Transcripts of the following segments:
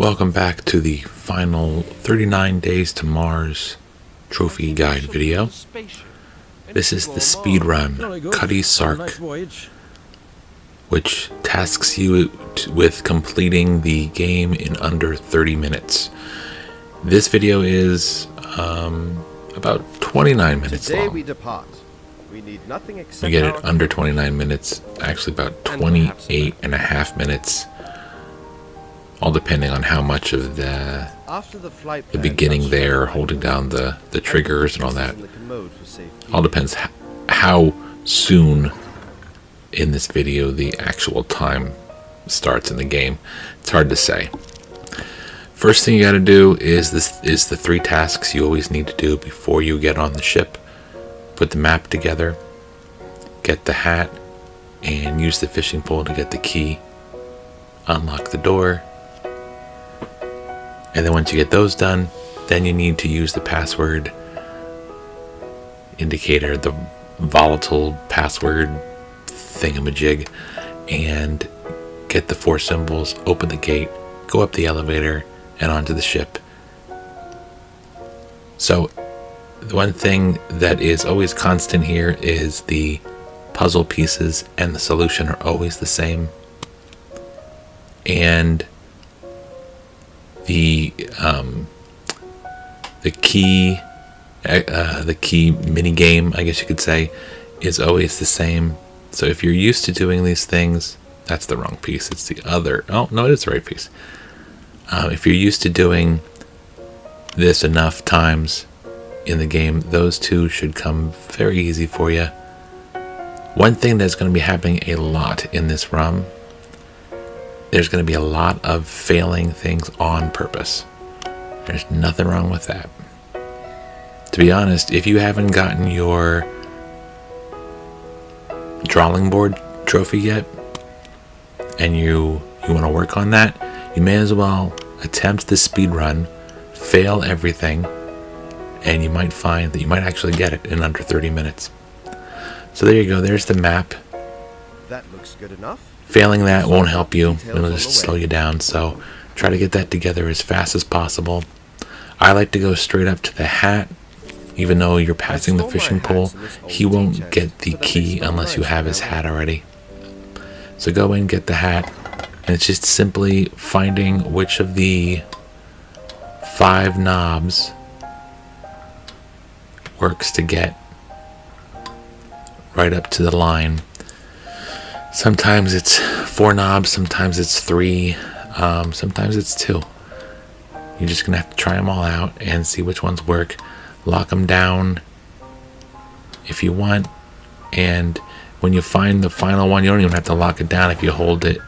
Welcome back to the final 39 Days to Mars trophy guide video. This is the speedrun Cutty Sark, which tasks you with completing the game in under 30 minutes. This video is about 29 minutes long. We get it under 29 minutes, actually about 28 and a half minutes, all depending on how much of the beginning there, holding down the triggers and all that. All depends how soon in this video the actual time starts in the game. It's hard to say. First thing you got to do is the 3 tasks you always need to do before you get on the ship. Put the map together, get the hat, and use the fishing pole to get the key. Unlock the door. And then once you get those done, then you need to use the password indicator, the volatile password thingamajig, and get the 4 symbols, open the gate, go up the elevator, and onto the ship. So the one thing that is always constant here is the puzzle pieces and the solution are always the same. And the key mini game, I guess you could say, is always the same. So if you're used to doing these things, that's the wrong piece. It's the other. Oh no, it is the right piece. If you're used to doing this enough times in the game, those 2 should come very easy for you. One thing that's going to be happening a lot in this run, there's going to be a lot of failing things on purpose. There's nothing wrong with that. To be honest, if you haven't gotten your drawing board trophy yet, and you want to work on that, you may as well attempt the speed run, fail everything, and you might find that you might actually get it in under 30 minutes. So there you go, there's the map. That looks good enough. Failing that won't help you, it'll just slow you down, so try to get that together as fast as possible. I like to go straight up to the hat. Even though you're passing the fishing pole, he won't get the key unless you have his hat already. So go in, get the hat, and it's just simply finding which of the 5 knobs works to get right up to the line. Sometimes it's 4 knobs, sometimes it's 3, sometimes it's 2. You're just gonna have to try them all out and see which ones work. Lock them down if you want, and when you find the final one, you don't even have to lock it down. If you hold it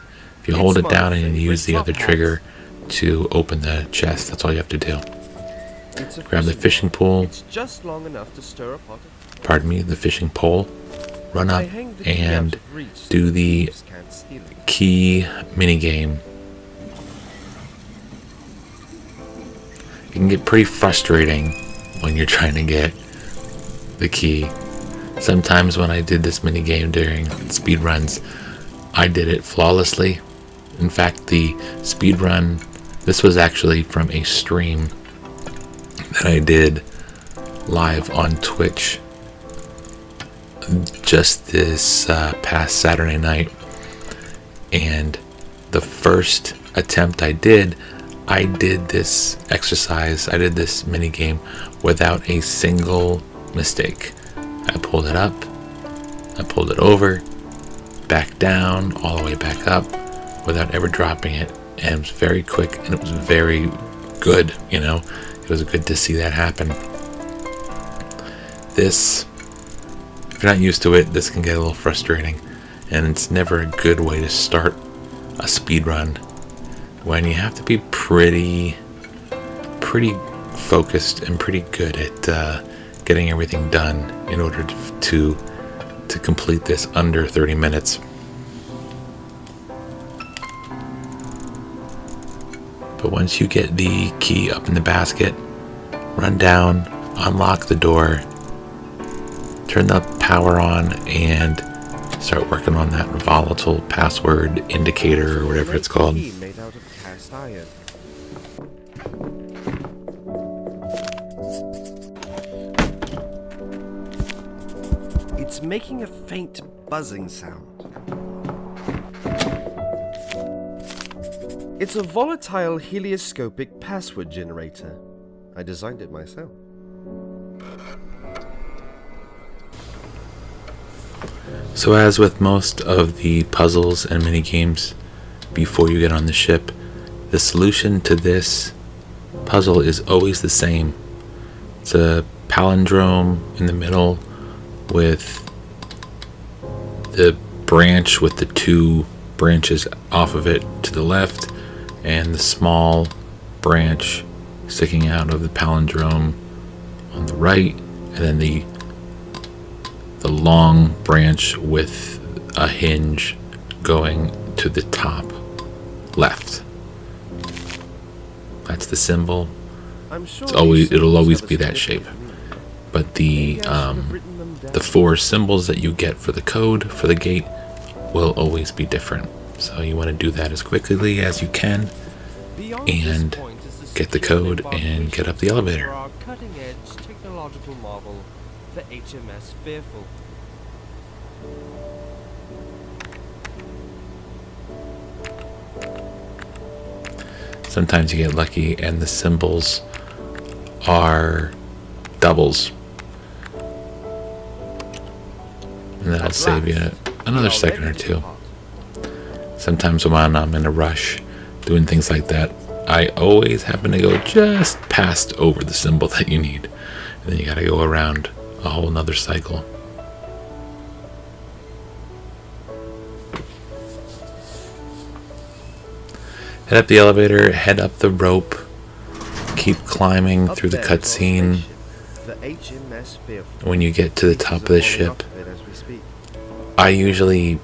down and you use the other trigger to open the chest, that's all you have to do. Grab the fishing pole. It's just long enough to stir a pot. Pardon me, the fishing pole. Run up and do the key mini game. It can get pretty frustrating when you're trying to get the key. Sometimes when I did this mini game during speed runs, I did it flawlessly. In fact, the speed run, this was actually from a stream that I did live on Twitch just this past Saturday night, and the first attempt I did this exercise, I did this mini game without a single mistake. I pulled it up, I pulled it over, back down, all the way back up without ever dropping it, and it was very quick and it was very good, you know. It was good to see that happen. This, if you're not used to it, this can get a little frustrating, and it's never a good way to start a speed run when you have to be pretty focused and pretty good at getting everything done in order to complete this under 30 minutes. But once you get the key up in the basket, run down, unlock the door, turn the power on, and start working on that volatile password indicator or whatever it's called. It's making a faint buzzing sound. It's a volatile helioscopic password generator. I designed it myself. So as with most of the puzzles and mini games before you get on the ship, the solution to this puzzle is always the same. It's a palindrome in the middle with the branch with the two branches off of it to the left and the small branch sticking out of the palindrome on the right, and then the long branch with a hinge going to the top left. That's the symbol. It'll always be that shape. But the 4 symbols that you get for the code for the gate will always be different. So you want to do that as quickly as you can and get the code and get up the elevator. Our cutting-edge technological marvel, the HMS Fearful. Sometimes you get lucky and the symbols are doubles. And that'll save you another second or two. Sometimes when I'm in a rush doing things like that, I always happen to go just past over the symbol that you need. And then you gotta go around a whole nother cycle. Head up the elevator, head up the rope, keep climbing through the cutscene. When you get to the top of the ship, I usually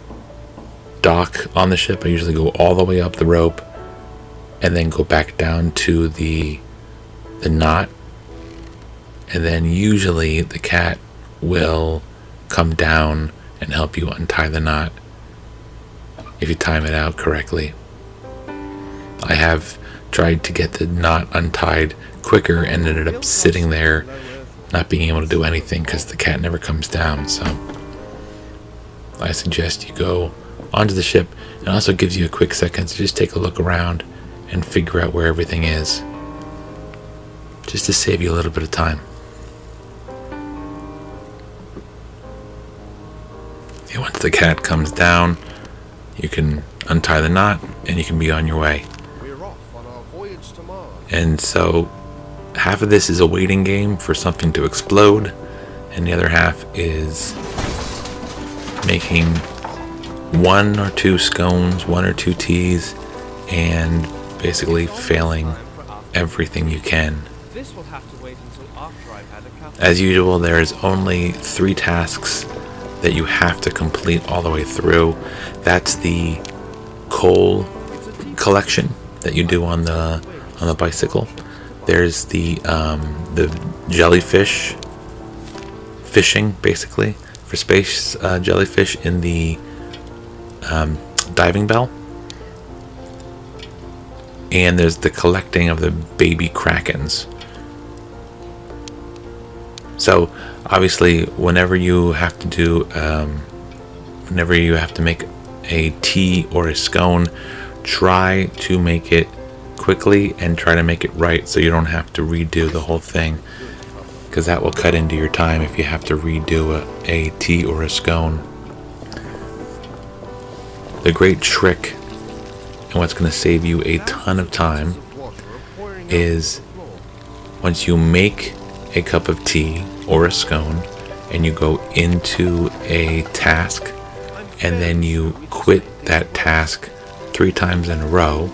dock on the ship. I usually go all the way up the rope and then go back down to the knot, and then usually the cat will come down and help you untie the knot if you time it out correctly. I have tried to get the knot untied quicker and ended up sitting there not being able to do anything because the cat never comes down. So I suggest you go onto the ship. It also gives you a quick second to just take a look around and figure out where everything is, just to save you a little bit of time. And once the cat comes down, you can untie the knot and you can be on your way. We're off on our voyage to Mars. And so half of this is a waiting game for something to explode, and the other half is making 1 or 2 scones, 1 or 2 teas, and basically failing everything you can. This will have to wait until after I've had a cup. As usual, there is only 3 tasks that you have to complete all the way through. That's the coal collection that you do on the bicycle. There's the jellyfish fishing, basically, for space jellyfish in the diving bell. And there's the collecting of the baby krakens. So obviously, whenever you have to make a tea or a scone, try to make it quickly and try to make it right so you don't have to redo the whole thing, because that will cut into your time if you have to redo a tea or a scone. The great trick, and what's going to save you a ton of time, is once you make a cup of tea or a scone and you go into a task and then you quit that task 3 times in a row,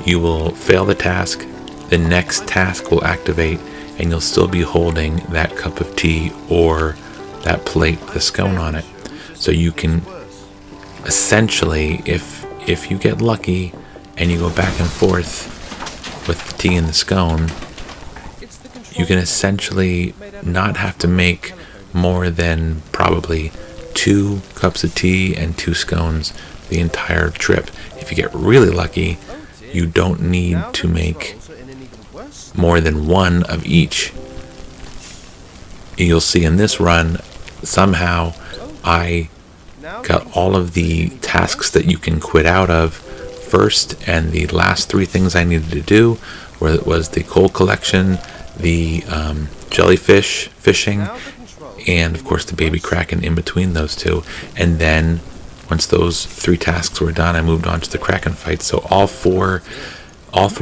you will fail the task, the next task will activate, and you'll still be holding that cup of tea or that plate with a scone on it. So you can essentially, if you get lucky and you go back and forth with the tea and the scone, you can essentially not have to make more than probably 2 cups of tea and 2 scones the entire trip. If you get really lucky, you don't need to make more than 1 of each. you'll see in this run, somehow I got all of the tasks that you can quit out of first, and the last 3 things I needed to do was the coal collection, the jellyfish fishing, and of course the baby kraken in between those 2. And then once those 3 tasks were done, I moved on to the kraken fight. So all four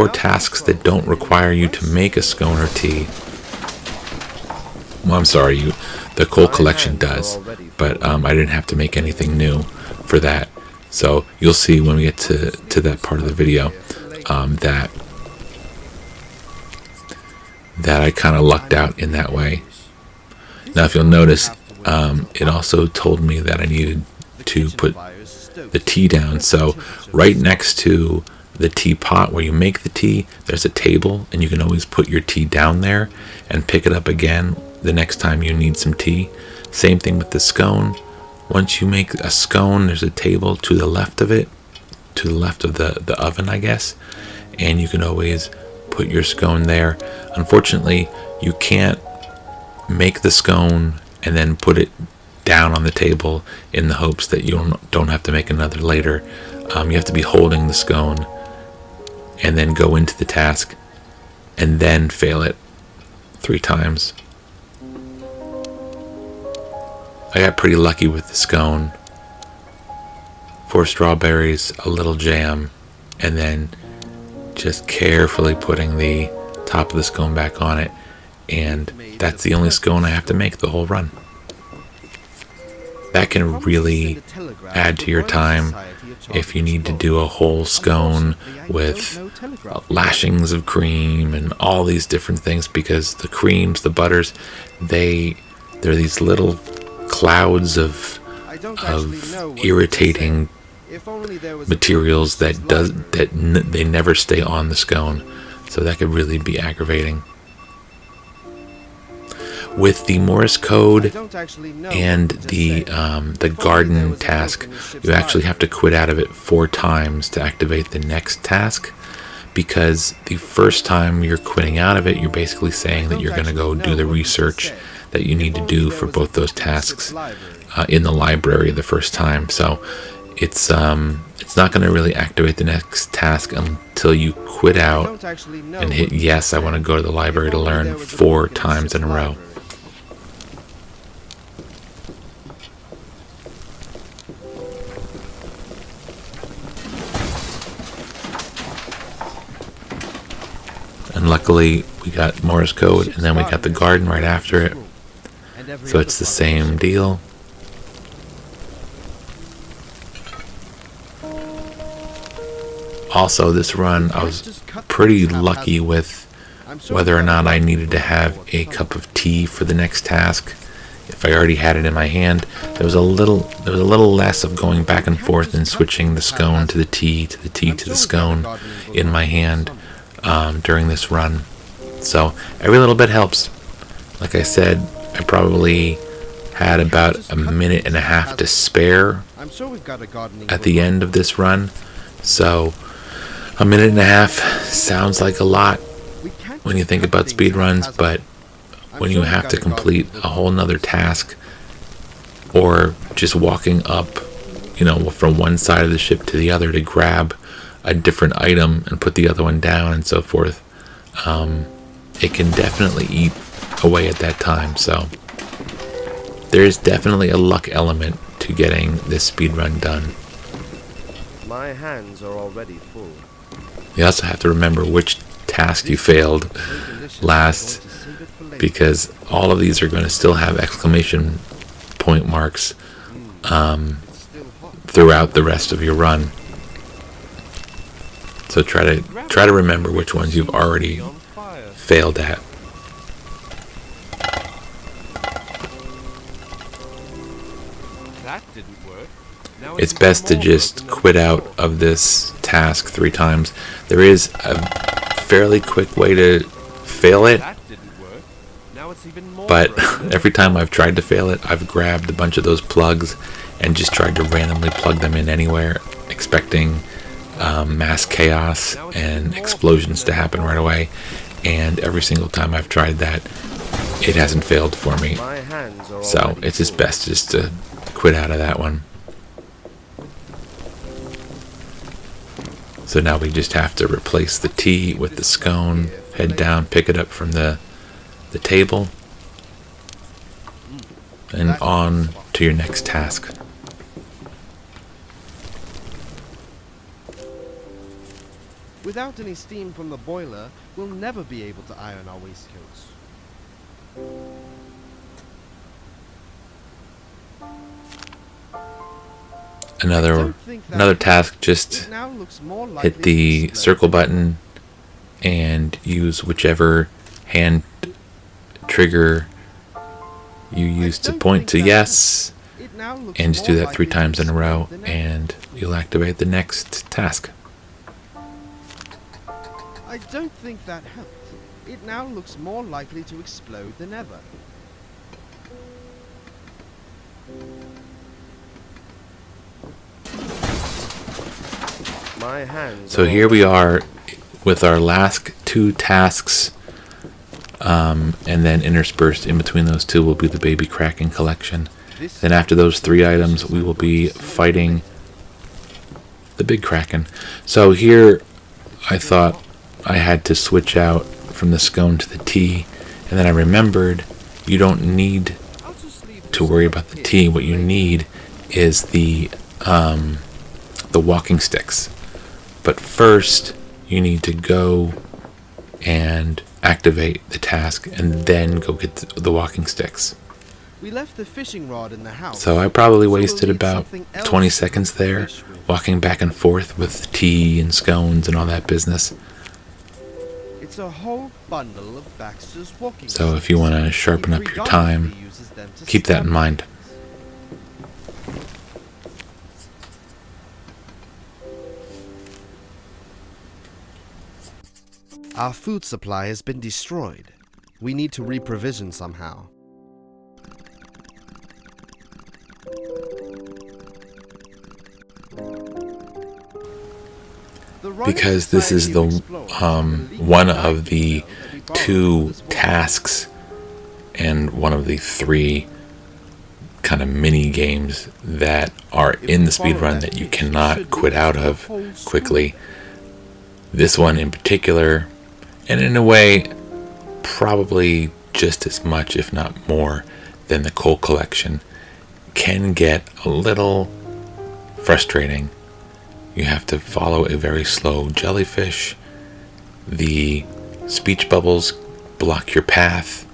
tasks that don't require you to make a scone or tea. Well, I'm sorry, the coal collection does, but I didn't have to make anything new for that. So you'll see when we get to that part of the video that I kind of lucked out in that way. Now, if you'll notice, it also told me that I needed to put the tea down. So right next to the teapot where you make the tea, there's a table, and you can always put your tea down there and pick it up again the next time you need some tea. Same thing with the scone. Once you make a scone, there's a table to the left of it, to the left of the oven, I guess, and you can always put your scone there. Unfortunately, you can't make the scone and then put it down on the table in the hopes that you don't have to make another later. You have to be holding the scone and then go into the task and then fail it 3 times. I got pretty lucky with the scone. 4 strawberries, a little jam, and then just carefully putting the top of the scone back on it, and that's the only scone I have to make the whole run. That can really add to your time if you need to do a whole scone with lashings of cream and all these different things, because the creams, the butters, they're these little clouds of irritating materials that they never stay on the scone, so that could really be aggravating. With the Morse code and the garden task, you actually have to quit out of it 4 times to activate the next task, because the first time you're quitting out of it, you're basically saying that you're going to go do the research that you need to do for both those tasks in the library the first time. So it's not going to really activate the next task until you quit out and hit yes, I want to go to the library to learn 4 times in a row. And luckily we got Morse code, and then we got the garden right after it. So it's the same deal. Also, this run, I was pretty lucky with whether or not I needed to have a cup of tea for the next task. If I already had it in my hand, there was a little less of going back and forth and switching the scone to the tea, to the tea to the scone in my hand during this run. So every little bit helps. Like I said, I probably had about 1.5 minutes to spare at the end of this run. So 1.5 minutes sounds like a lot when you think about speed runs, but when you have to complete a whole nother task, or just walking up, from one side of the ship to the other to grab a different item and put the other one down and so forth, it can definitely eat away at that time. So there is definitely a luck element to getting this speed run done. My hands are already full. You also have to remember which task you failed last, because all of these are going to still have exclamation point marks throughout the rest of your run. So try to remember which ones you've already failed at. It's best to just quit out of this task 3 times. There is a fairly quick way to fail it, but every time I've tried to fail it, I've grabbed a bunch of those plugs and just tried to randomly plug them in anywhere, expecting mass chaos and explosions to happen right away. And every single time I've tried that, it hasn't failed for me. My hands are So already it's just full. best just to quit out of that one. So now we just have to replace the tea with the scone, head down, pick it up from the table, and on to your next task. Without any steam from the boiler, we'll never be able to iron our waistcoats. Another task, just It now looks more likely hit the to circle explode. button and use whichever hand trigger you use to don't point to think that yes, It now looks and just do more that 3 likely to times in a row, explode than ever. and you'll activate the next task. I don't think that helped. It now looks more likely to explode than ever. My hands. So here we are with our last 2 tasks, and then interspersed in between those 2 will be the baby Kraken collection. Then after those 3 items, we will be fighting the big Kraken. So here I thought I had to switch out from the scone to the tea, and then I remembered you don't need to worry about the tea. What you need is the walking sticks. But first, you need to go and activate the task, and then go get the walking sticks. We left the fishing rod in the house. So I probably we'll wasted need about something else 20 to seconds there, fish with. walking back and forth with tea and scones and all that business. It's a whole bundle of Baxter's walking So if you want to sharpen up your time, keep that in mind. Our food supply has been destroyed. We need to reprovision somehow. Because this is the one of the 2 tasks and one of the 3 kind of mini games that are in the speedrun that you cannot quit out of quickly. This one in particular, and in a way probably just as much if not more than the coal collection, can get a little frustrating. You have to follow a very slow jellyfish. The speech bubbles block your path,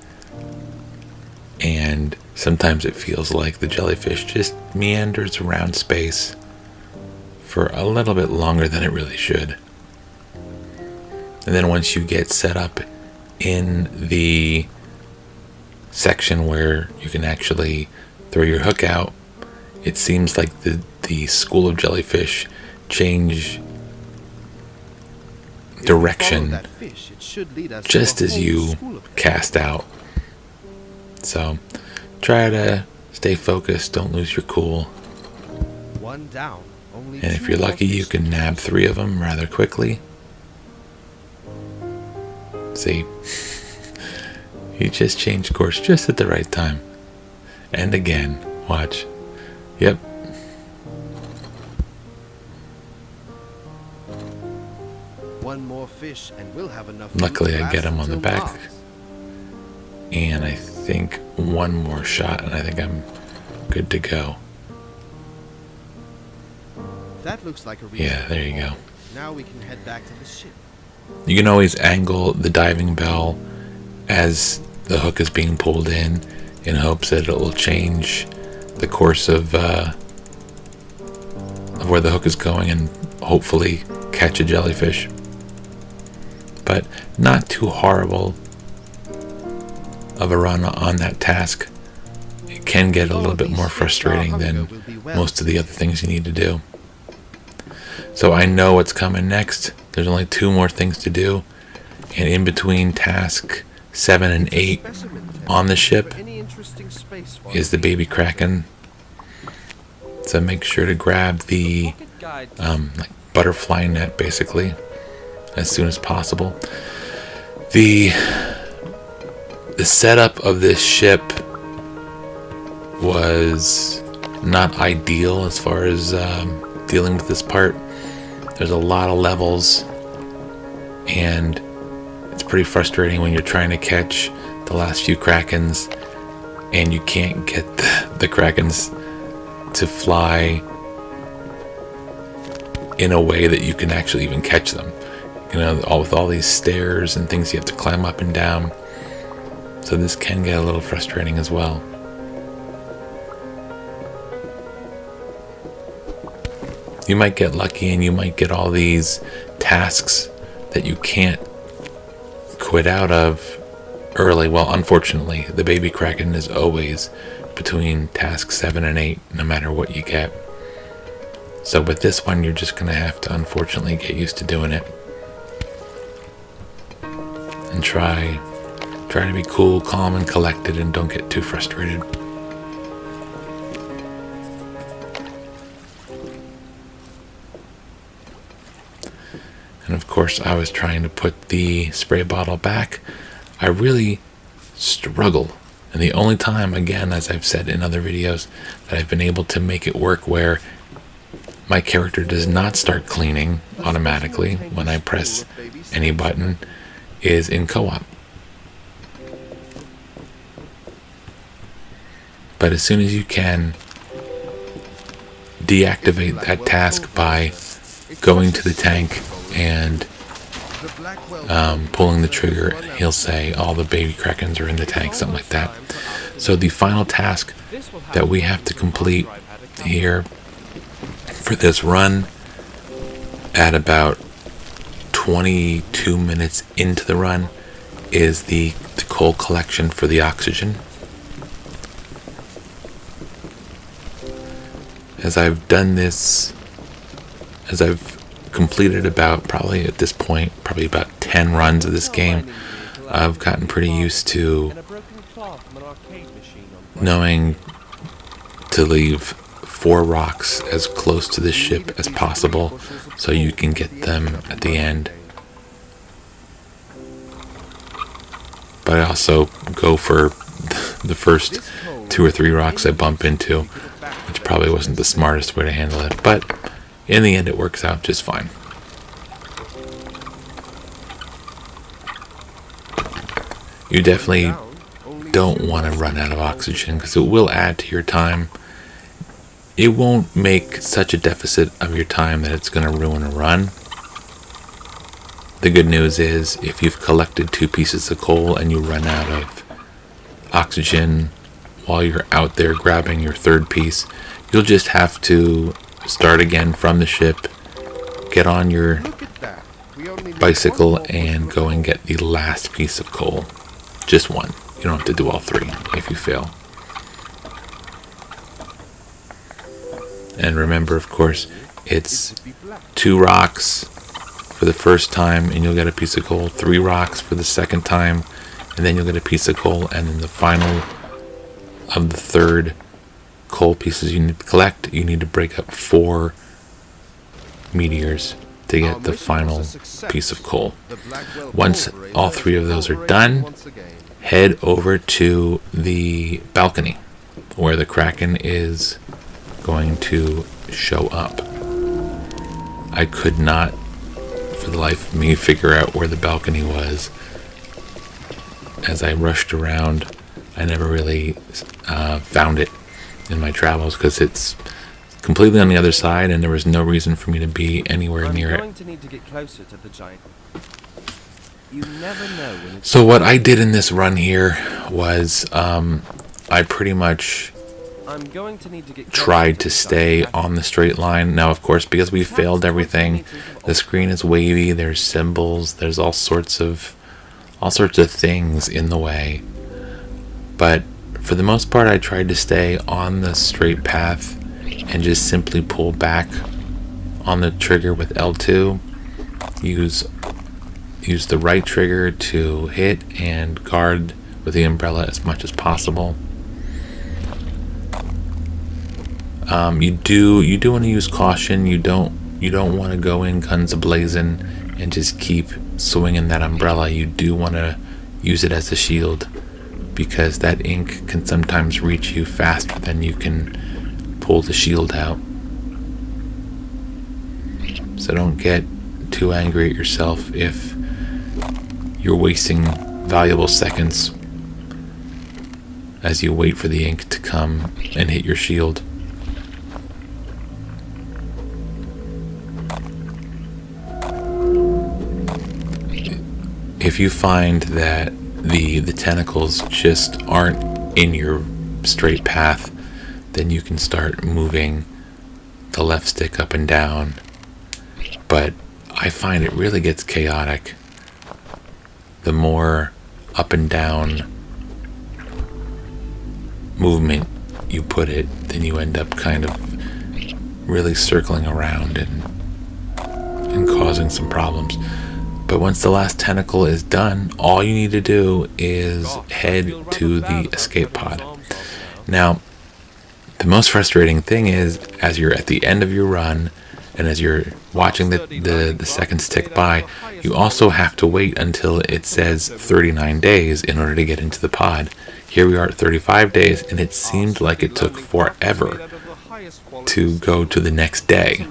and sometimes it feels like the jellyfish just meanders around space for a little bit longer than it really should. And then once you get set up in the section where you can actually throw your hook out, it seems like the school of jellyfish change direction just as you cast out. So try to stay focused, don't lose your cool. One down, only And if 2 you're more lucky, you fish. can nab 3 of them rather quickly. See, he just changed course just at the right time. And again, watch. Yep. One more fish and we'll have enough. Luckily, food to I get last him on the until back. Mars. And I think one more shot, and I think I'm good to go. That looks like a Yeah, there you go. Now we can head back to the ship. You can always angle the diving bell as the hook is being pulled in hopes that it will change the course of where the hook is going and hopefully catch a jellyfish. But not too horrible of a run on that task. It can get a little bit more frustrating than most of the other things you need to do. So I know what's coming next. There's only 2 more things to do, and in between task 7 and 8 on the ship is the baby Kraken. So make sure to grab the like butterfly net, basically, as soon as possible. The The setup of this ship was not ideal as far as dealing with this part. There's a lot of levels, and it's pretty frustrating when you're trying to catch the last few krakens and you can't get the krakens to fly in a way that you can actually even catch them. You know, with all these stairs and things you have to climb up and down. So this can get a little frustrating as well. You might get lucky and you might get all these tasks that you can't quit out of early. Well, unfortunately, the baby kraken is always between task 7 and 8, no matter what you get. So with this one, you're just going to have to unfortunately get used to doing it. And try to be cool, calm, and collected, and don't get too frustrated. And of course, I was trying to put the spray bottle back. I really struggle. And the only time, again, as I've said in other videos, that I've been able to make it work where my character does not start cleaning automatically when I press any button is in co-op. But as soon as you can deactivate that task by going to the tank and pulling the trigger, he'll say all the baby krakens are in the tank, something like that. So the final task that we have to complete here for this run at about 22 minutes into the run is the coal collection for the oxygen. As I've done this, as I've completed about, probably at this point, probably about 10 runs of this game, I've gotten pretty used to knowing to leave 4 rocks as close to the ship as possible so you can get them at the end. But I also go for the first 2 or 3 rocks I bump into, which probably wasn't the smartest way to handle it, but in the end it works out just fine. You definitely don't want to run out of oxygen because it will add to your time. It won't make such a deficit of your time that it's going to ruin a run. The good news is if you've collected 2 pieces of coal and you run out of oxygen while you're out there grabbing your 3rd piece, you'll just have to start again from the ship, get on your bicycle, and go and get the last piece of coal. Just 1. You don't have to do all 3 if you fail. And remember, of course, it's 2 rocks for the first time and you'll get a piece of coal, 3 rocks for the second time and then you'll get a piece of coal, and then the final of the 3rd coal pieces you need to collect, you need to break up 4 meteors to get the final piece of coal. Once all 3 of those are done, head over to the balcony where the kraken is going to show up. I could not for the life of me figure out where the balcony was. As I rushed around, I never really found it in my travels because it's completely on the other side and there was no reason for me to be anywhere near it. So what I did in this run here was I pretty much tried to stay on the straight line. Now, of course, because we failed everything, the screen is wavy, there's symbols, there's all sorts of things in the way. But for the most part, I tried to stay on the straight path and just simply pull back on the trigger with L2. Use the right trigger to hit and guard with the umbrella as much as possible. You do want to use caution. You don't want to go in guns a-blazing and just keep swinging that umbrella. You do want to use it as a shield because that ink can sometimes reach you faster than you can pull the shield out. So don't get too angry at yourself if you're wasting valuable seconds as you wait for the ink to come and hit your shield. If you find that the tentacles just aren't in your straight path, then you can start moving the left stick up and down. But I find it really gets chaotic. The more up and down movement you put it, then you end up kind of really circling around and causing some problems. But once the last tentacle is done, all you need to do is head to the escape pod. Now, the most frustrating thing is, as you're at the end of your run, and as you're watching the seconds tick by, you also have to wait until it says 39 days in order to get into the pod. Here we are at 35 days, and it seemed like it took forever to go to the next day.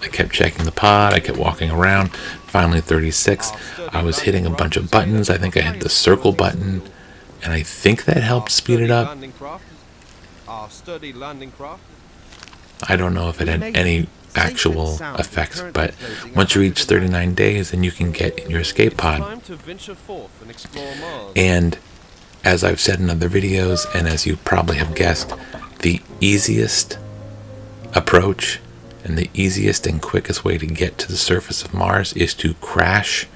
I kept checking the pod, I kept walking around. Finally 36, I was hitting a bunch of buttons. I think I hit the circle button, and I think that helped speed it up. I don't know if it had any actual effects, but once you reach 39 days, then you can get in your escape pod. And as I've said in other videos, and as you probably have guessed, the easiest approach and the easiest and quickest way to get to the surface of Mars is to crash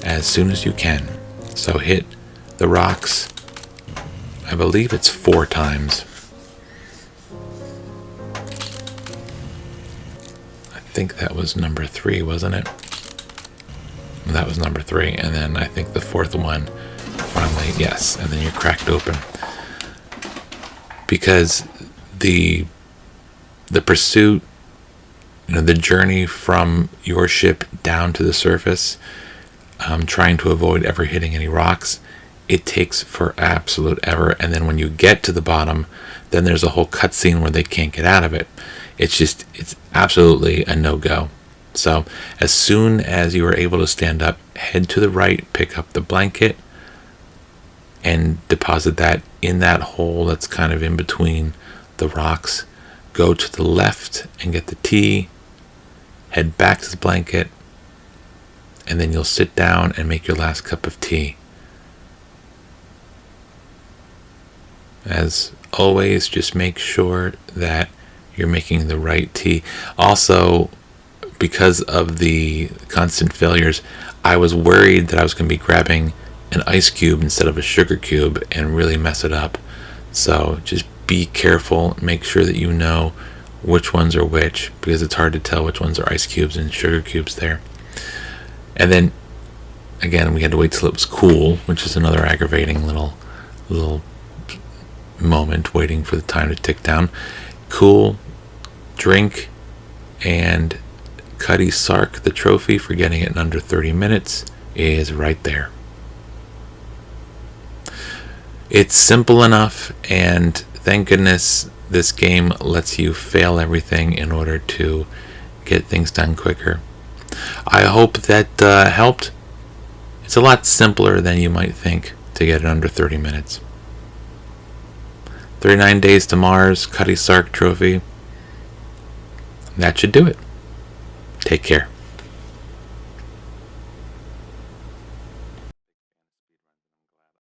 as soon as you can. So hit the rocks, I believe it's 4 times. I think that was number 3, wasn't it? That was number 3, and then I think the 4th one finally, yes, and then you're cracked open. Because the pursuit, the journey from your ship down to the surface, trying to avoid ever hitting any rocks, it takes for absolute ever. And then when you get to the bottom, then there's a whole cutscene where they can't get out of it. It's absolutely a no-go. So as soon as you are able to stand up, head to the right, pick up the blanket, and deposit that in that hole that's kind of in between the rocks. Go to the left and get the tea, head back to the blanket, and then you'll sit down and make your last cup of tea. As always, just make sure that you're making the right tea. Also, because of the constant failures, I was worried that I was going to be grabbing an ice cube instead of a sugar cube and really mess it up. So just be careful, make sure that you know which ones are which, because it's hard to tell which ones are ice cubes and sugar cubes there. And then again, we had to wait till it was cool, which is another aggravating little moment, waiting for the time to tick down. Cool, drink, and Cutty Sark, the trophy for getting it in under 30 minutes, is right there. It's simple enough, and thank goodness this game lets you fail everything in order to get things done quicker. I hope that helped. It's a lot simpler than you might think to get it under 30 minutes. 39 days to Mars, Cutty Sark trophy. That should do it. Take care.